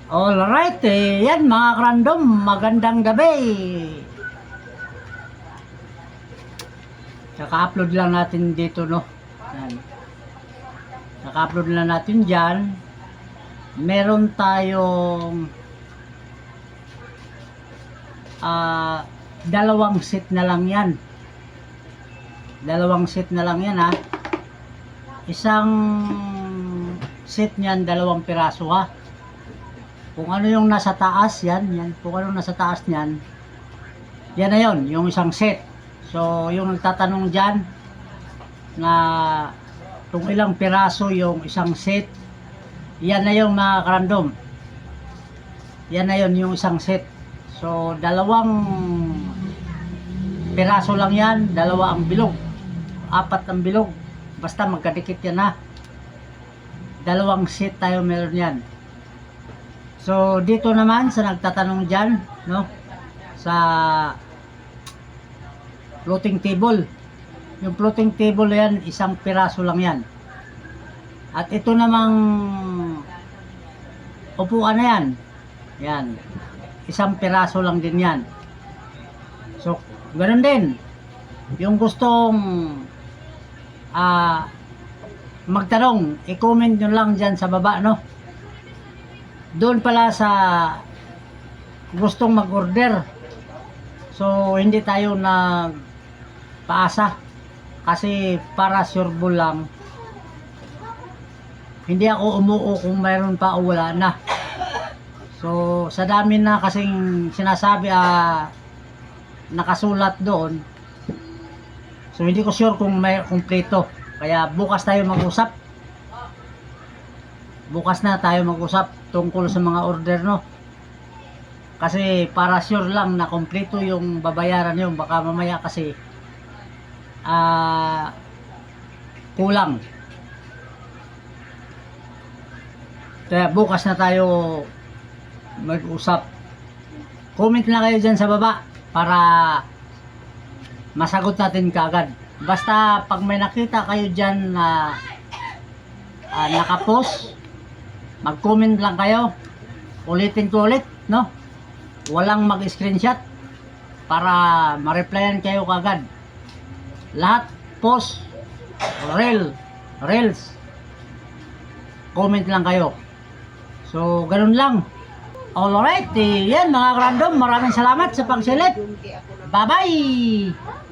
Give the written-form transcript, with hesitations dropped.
Alright, yan mga krandom, magandang gabi. Naka-upload lang natin dito, no? Yan. Naka-upload lang natin dyan. Meron tayong dalawang set na lang yan. Dalawang set na lang yan, ha? Isang set niyan, dalawang piraso, ha? Kung ano yung nasa taas, yan. Kung ano nasa taas niyan, yan na yun, yung isang set. So, yung nagtatanong dyan, na kung ilang piraso yung isang set, yan na yung mga karandom. Yan na yun, yung isang set. So, dalawang piraso lang yan, dalawa ang bilog. Apat ang bilog. Basta magkadikit yan, ha. Dalawang set tayo meron yan. So, dito naman sa nagtatanong dyan, no, sa floating table. Yung floating table yan, isang piraso lang yan. At ito namang upuan na yan. Yan. Isang piraso lang din yan. So, ganun din. Yung gustong magtanong, i-comment nyo lang dyan sa baba, no? Doon pala sa gustong mag-order, so hindi tayo nagpaasa kasi para sureball lang. Hindi ako umuo kung mayroon pa o wala na. So sa dami na kasing sinasabi nakasulat doon, so hindi ko sure kung may kumpleto. Kaya bukas tayo mag-usap. Bukas na tayo mag-usap tungkol sa mga order, no? Kasi para sure lang na kompleto yung babayaran yun. Baka mamaya kasi kulang. Kaya bukas na tayo mag-usap. Comment na kayo dyan sa baba para masagot natin kaagad. Basta pag may nakita kayo dyan na nakapost, mag-comment lang kayo. Ulitin ko ulit, no? Walang mag-screenshot para ma-replyan kayo kagad. Lahat post, reels, comment lang kayo. So, ganun lang. Alright, yan mga random. Maraming salamat sa pagsilip. Bye-bye!